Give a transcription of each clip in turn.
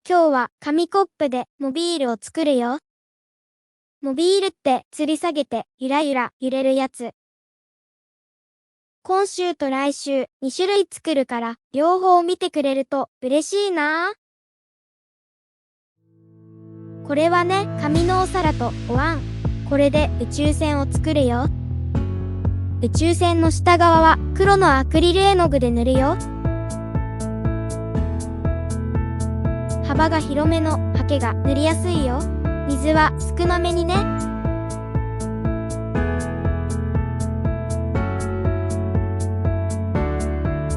今日は紙コップでモビールを作るよ。モビールって吊り下げてゆらゆら揺れるやつ。今週と来週2種類作るから両方見てくれると嬉しいな。これはね、紙のお皿とお椀。これで宇宙船を作るよ。宇宙船の下側は黒のアクリル絵の具で塗るよ。幅が広めのハケが塗りやすいよ。水は少なめにね。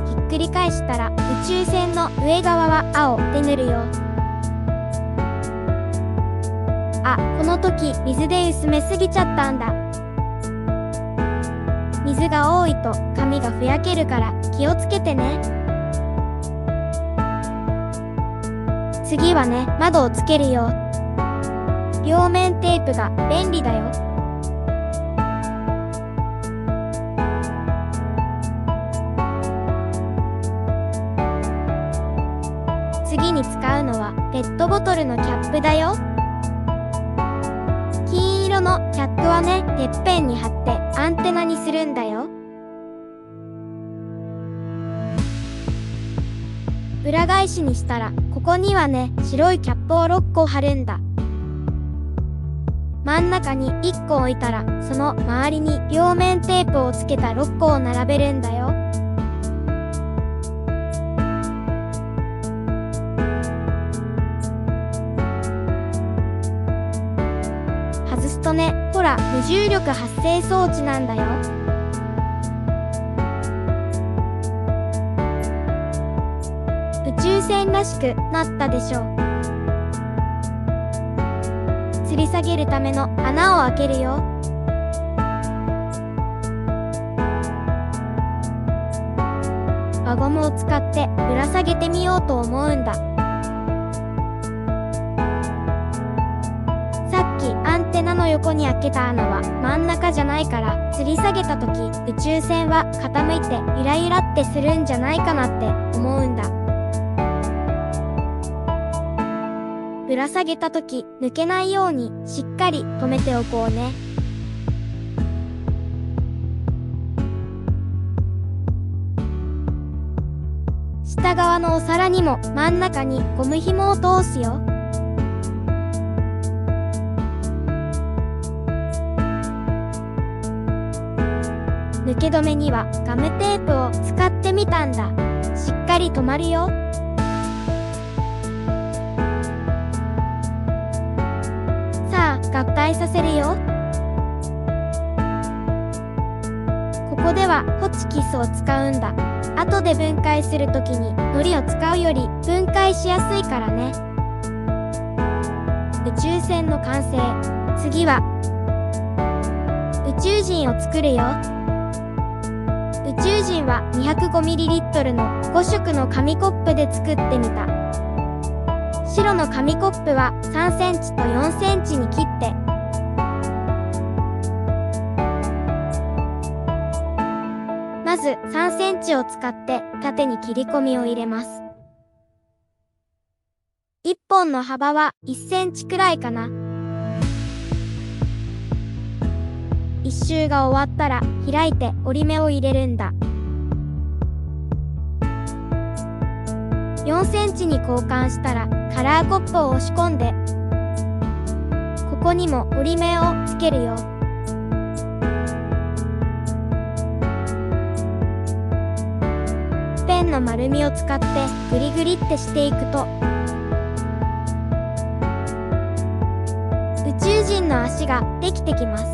ひっくり返したら宇宙船の上側は青で塗るよ。あ、この時水で薄めすぎちゃったんだ。水が多いと紙がふやけるから気をつけてね。次はね、窓をつけるよ。両面テープが便利だよ。次に使うのはペットボトルのキャップだよ。金色のキャップはね、てっぺんに貼ってアンテナにするんだよ。裏返しにしたら、ここにはね、白いキャップを6個貼るんだ。真ん中に1個置いたら、その周りに両面テープをつけた6個を並べるんだよ。外すとね、ほら、無重力発生装置なんだよ。宇宙船らしくなったでしょう。吊り下げるための穴を開けるよ。輪ゴムを使ってぶら下げてみようと思うんだ。さっきアンテナの横に開けた穴は真ん中じゃないから、吊り下げた時宇宙船は傾いてゆらゆらってするんじゃないかなって思うんだ。ぶら下げたとき抜けないようにしっかり留めておこうね。下側のお皿にも真ん中にゴム紐を通すよ。抜け止めにはガムテープを使ってみたんだ。しっかり留まるよ。合体させるよ。ここではホチキスを使うんだ。後で分解するときに糊を使うより分解しやすいからね。宇宙船の完成。次は宇宙人を作るよ。宇宙人は 205ml の5色の紙コップで作ってみた。白の紙コップは3センチと4センチに切って、まず3センチを使って縦に切り込みを入れます。1本の幅は1センチくらいかな。1周が終わったら開いて折り目を入れるんだ。4センチに交換したらカラーコップを押し込んで、ここにも折り目をつけるよ。ペンの丸みを使ってグリグリってしていくと、宇宙人の足ができてきます。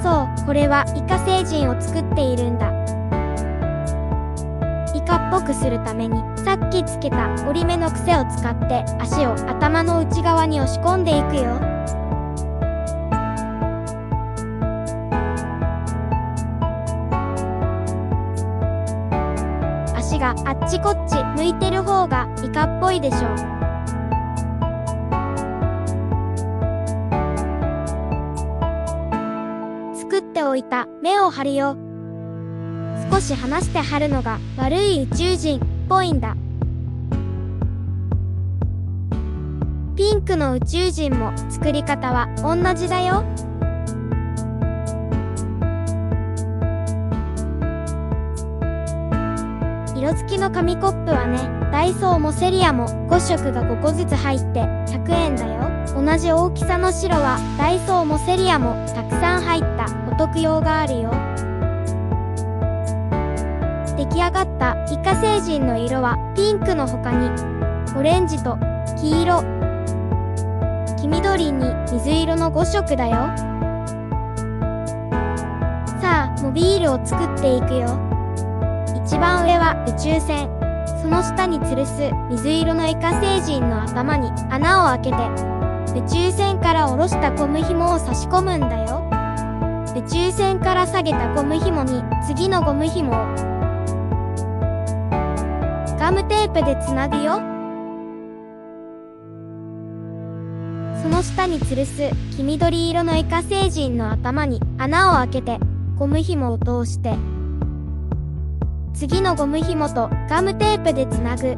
そう、これはイカ星人を作っているんだ。イカっぽくするためにさっきつけた折り目の癖を使って足を頭の内側に押し込んでいくよ。足があっちこっち向いてる方がイカっぽいでしょ。作っておいた目を貼るよ。少し離して貼るのが悪い宇宙人っぽいんだ。ピンクの宇宙人も作り方は同じだよ。色付きの紙コップはね、ダイソーもセリアも5色が5個ずつ入って100円だよ。同じ大きさの白はダイソーもセリアもたくさん入ったお得用があるよ。出来上がったイカ星人の色はピンクの他にオレンジと黄色、黄緑に水色の5色だよ。さあモビールを作っていくよ。一番上は宇宙船、その下に吊るす水色のイカ星人の頭に穴を開けて宇宙船から下ろしたゴム紐を差し込むんだよ。宇宙船から下げたゴム紐に次のゴム紐をガムテープでつなぐよ。その下に吊るす黄緑色のイカ星人の頭に穴を開けてゴム紐を通して次のゴム紐とガムテープでつなぐ。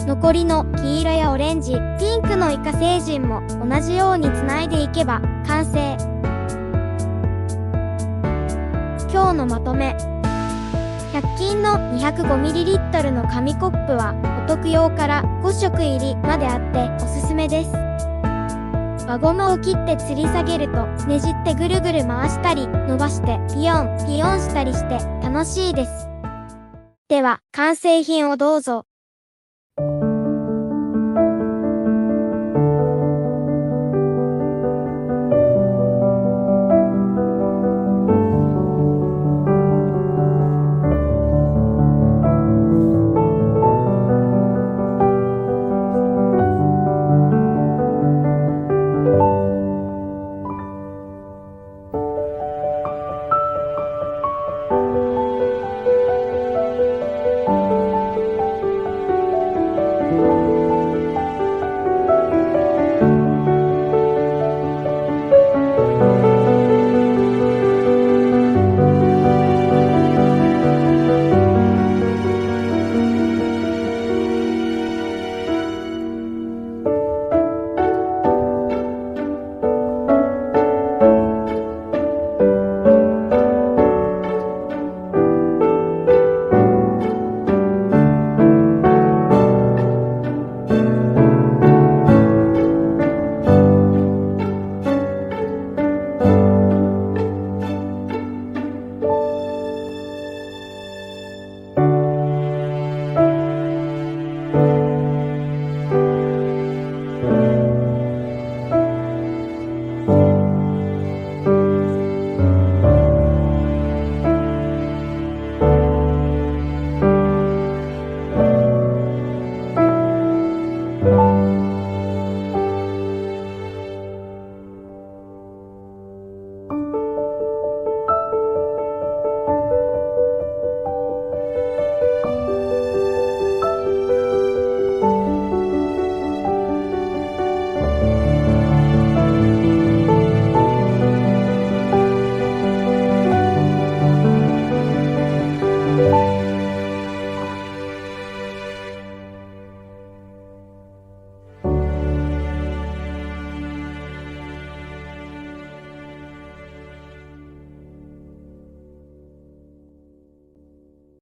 残りの黄色やオレンジ、ピンクのイカ星人も同じようにつないでいけば完成。今日のまとめ。100均の 205ml の紙コップはお得用から5色入りまであっておすすめです。輪ゴムを切って吊り下げるとねじってぐるぐる回したり伸ばしてピヨンピヨンしたりして楽しいです。では完成品をどうぞ。